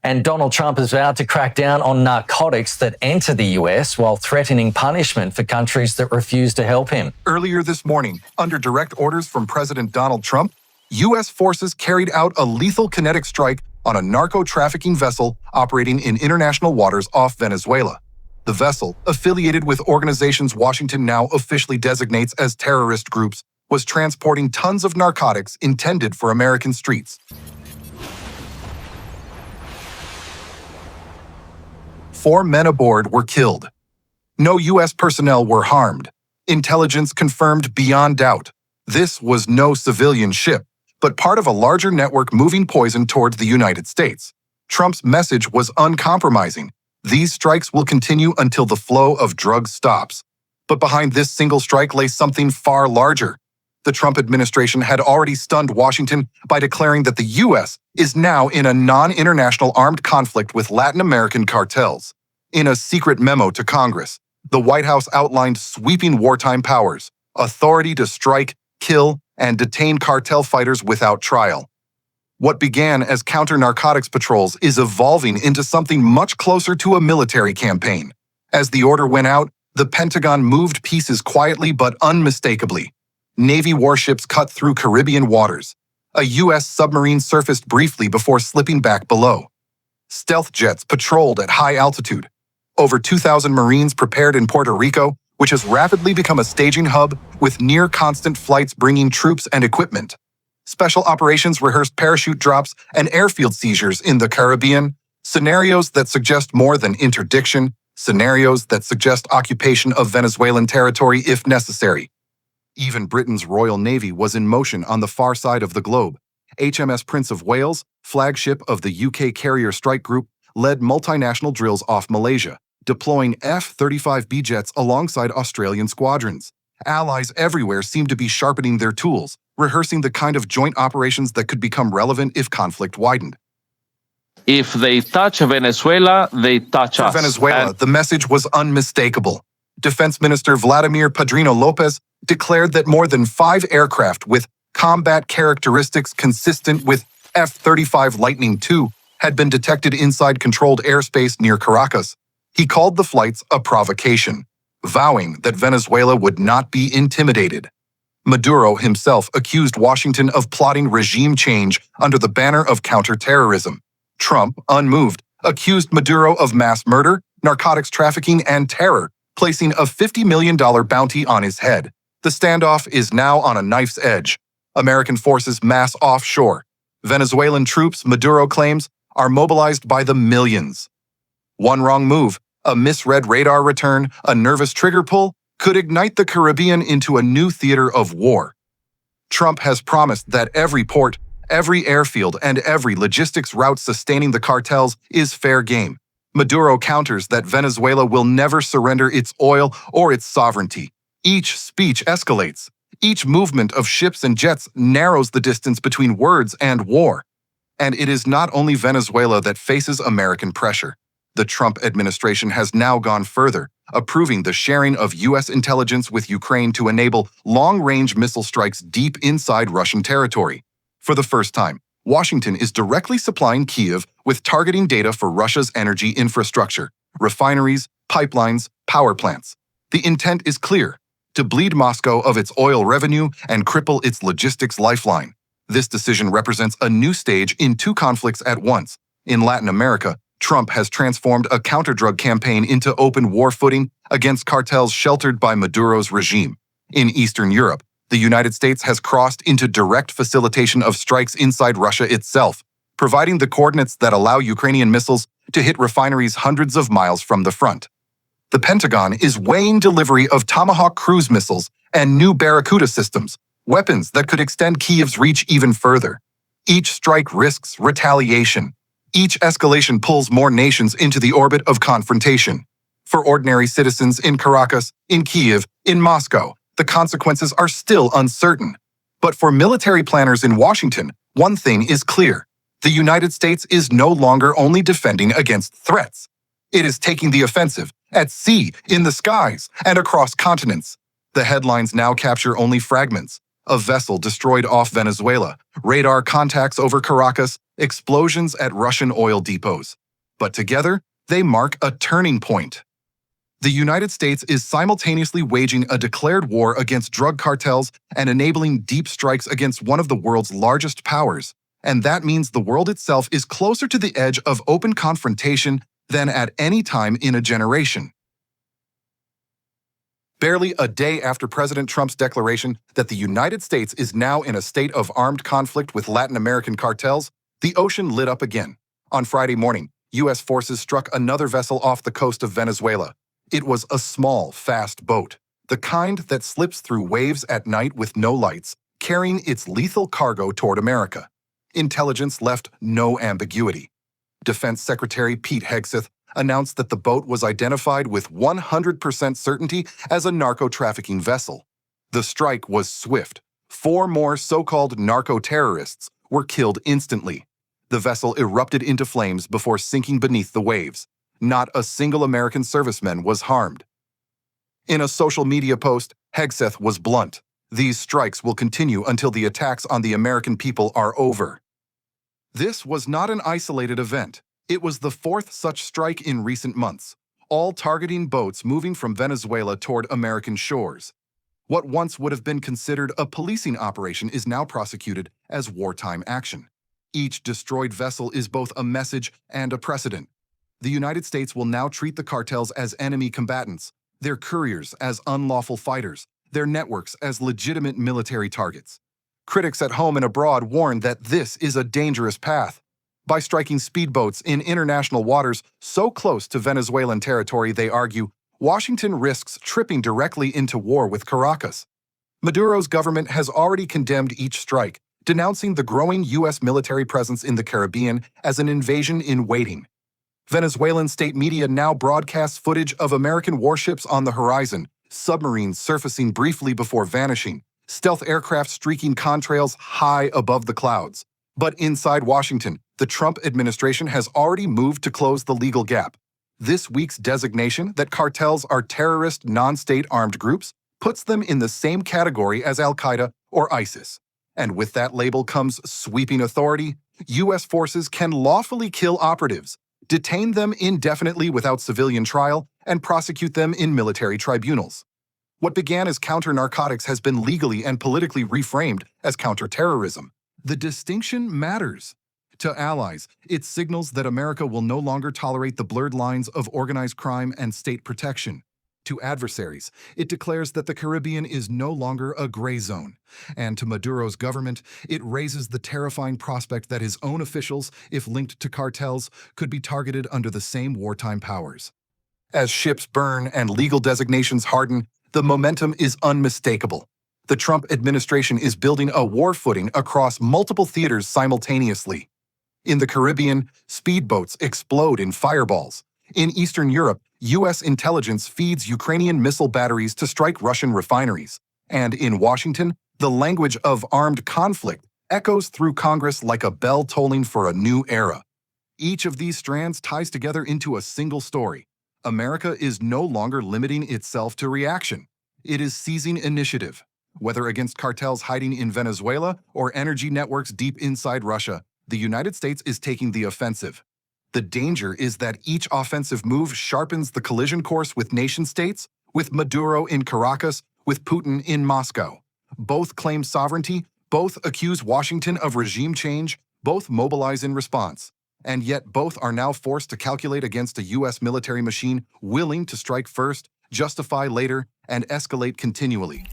And Donald Trump has vowed to crack down on narcotics that enter the US while threatening punishment for countries that refuse to help him. Earlier this morning, under direct orders from President Donald Trump, U.S. forces carried out a lethal kinetic strike on a narco-trafficking vessel operating in international waters off Venezuela. The vessel, affiliated with organizations Washington now officially designates as terrorist groups, was transporting tons of narcotics intended for American streets. 4 men aboard were killed. No U.S. personnel were harmed. Intelligence confirmed beyond doubt. This was no civilian ship, but part of a larger network moving poison towards the United States. Trump's message was uncompromising. These strikes will continue until the flow of drugs stops. But behind this single strike lay something far larger. The Trump administration had already stunned Washington by declaring that the U.S. is now in a non-international armed conflict with Latin American cartels. In a secret memo to Congress, the White House outlined sweeping wartime powers, authority to strike, kill, and detain cartel fighters without trial. What began as counter-narcotics patrols is evolving into something much closer to a military campaign. As the order went out, the Pentagon moved pieces quietly but unmistakably. Navy warships cut through Caribbean waters. A U.S. submarine surfaced briefly before slipping back below. Stealth jets patrolled at high altitude. Over 2,000 Marines prepared in Puerto Rico, which has rapidly become a staging hub with near-constant flights bringing troops and equipment. Special operations rehearsed parachute drops and airfield seizures in the Caribbean, scenarios that suggest more than interdiction, scenarios that suggest occupation of Venezuelan territory if necessary. Even Britain's Royal Navy was in motion on the far side of the globe. HMS Prince of Wales, flagship of the UK carrier strike group, led multinational drills off Malaysia, deploying F-35B jets alongside Australian squadrons. Allies everywhere seemed to be sharpening their tools, rehearsing the kind of joint operations that could become relevant if conflict widened. If they touch Venezuela, they touch us. For Venezuela, the message was unmistakable. Defense Minister Vladimir Padrino Lopez declared that more than 5 aircraft with combat characteristics consistent with F-35 Lightning II had been detected inside controlled airspace near Caracas. He called the flights a provocation, vowing that Venezuela would not be intimidated. Maduro himself accused Washington of plotting regime change under the banner of counterterrorism. Trump, unmoved, accused Maduro of mass murder, narcotics trafficking, and terror, placing a $50 million bounty on his head. The standoff is now on a knife's edge. American forces mass offshore. Venezuelan troops, Maduro claims, are mobilized by the millions. One wrong move, a misread radar return, a nervous trigger pull, could ignite the Caribbean into a new theater of war. Trump has promised that every port, every airfield, and every logistics route sustaining the cartels is fair game. Maduro counters that Venezuela will never surrender its oil or its sovereignty. Each speech escalates. Each movement of ships and jets narrows the distance between words and war. And it is not only Venezuela that faces American pressure. The Trump administration has now gone further, approving the sharing of U.S. intelligence with Ukraine to enable long-range missile strikes deep inside Russian territory. For the first time, Washington is directly supplying Kyiv with targeting data for Russia's energy infrastructure, refineries, pipelines, power plants. The intent is clear: to bleed Moscow of its oil revenue and cripple its logistics lifeline. This decision represents a new stage in 2 conflicts at once. In Latin America, Trump has transformed a counter-drug campaign into open war footing against cartels sheltered by Maduro's regime. In Eastern Europe, the United States has crossed into direct facilitation of strikes inside Russia itself, providing the coordinates that allow Ukrainian missiles to hit refineries hundreds of miles from the front. The Pentagon is weighing delivery of Tomahawk cruise missiles and new Barracuda systems, weapons that could extend Kyiv's reach even further. Each strike risks retaliation. Each escalation pulls more nations into the orbit of confrontation. For ordinary citizens in Caracas, in Kyiv, in Moscow, the consequences are still uncertain. But for military planners in Washington, one thing is clear: the United States is no longer only defending against threats. It is taking the offensive at sea, in the skies, and across continents. The headlines now capture only fragments: a vessel destroyed off Venezuela, radar contacts over Caracas, explosions at Russian oil depots. But together, they mark a turning point. The United States is simultaneously waging a declared war against drug cartels and enabling deep strikes against one of the world's largest powers. And that means the world itself is closer to the edge of open confrontation than at any time in a generation. Barely a day after President Trump's declaration that the United States is now in a state of armed conflict with Latin American cartels, the ocean lit up again. On Friday morning, U.S. forces struck another vessel off the coast of Venezuela. It was a small, fast boat, the kind that slips through waves at night with no lights, carrying its lethal cargo toward America. Intelligence left no ambiguity. Defense Secretary Pete Hegseth announced that the boat was identified with 100% certainty as a narco-trafficking vessel. The strike was swift. 4 more so-called narco-terrorists were killed instantly. The vessel erupted into flames before sinking beneath the waves. Not a single American serviceman was harmed. In a social media post, Hegseth was blunt. These strikes will continue until the attacks on the American people are over. This was not an isolated event. It was the 4th such strike in recent months, all targeting boats moving from Venezuela toward American shores. What once would have been considered a policing operation is now prosecuted as wartime action. Each destroyed vessel is both a message and a precedent. The United States will now treat the cartels as enemy combatants, their couriers as unlawful fighters, their networks as legitimate military targets. Critics at home and abroad warn that this is a dangerous path. By striking speedboats in international waters so close to Venezuelan territory, they argue, Washington risks tripping directly into war with Caracas. Maduro's government has already condemned each strike, denouncing the growing U.S. military presence in the Caribbean as an invasion in waiting. Venezuelan state media now broadcasts footage of American warships on the horizon, submarines surfacing briefly before vanishing, stealth aircraft streaking contrails high above the clouds. But inside Washington, the Trump administration has already moved to close the legal gap. This week's designation that cartels are terrorist non-state armed groups puts them in the same category as Al-Qaeda or ISIS. And with that label comes sweeping authority. U.S. forces can lawfully kill operatives, detain them indefinitely without civilian trial, and prosecute them in military tribunals. What began as counter-narcotics has been legally and politically reframed as counter-terrorism. The distinction matters. To allies, it signals that America will no longer tolerate the blurred lines of organized crime and state protection. To adversaries, it declares that the Caribbean is no longer a gray zone. And to Maduro's government, it raises the terrifying prospect that his own officials, if linked to cartels, could be targeted under the same wartime powers. As ships burn and legal designations harden, the momentum is unmistakable. The Trump administration is building a war footing across multiple theaters simultaneously. In the Caribbean, speedboats explode in fireballs. In Eastern Europe, U.S. intelligence feeds Ukrainian missile batteries to strike Russian refineries. And in Washington, the language of armed conflict echoes through Congress like a bell tolling for a new era. Each of these strands ties together into a single story. America is no longer limiting itself to reaction. It is seizing initiative. Whether against cartels hiding in Venezuela or energy networks deep inside Russia, the United States is taking the offensive. The danger is that each offensive move sharpens the collision course with nation-states, with Maduro in Caracas, with Putin in Moscow. Both claim sovereignty, both accuse Washington of regime change, both mobilize in response. And yet both are now forced to calculate against a U.S. military machine willing to strike first, justify later, and escalate continually.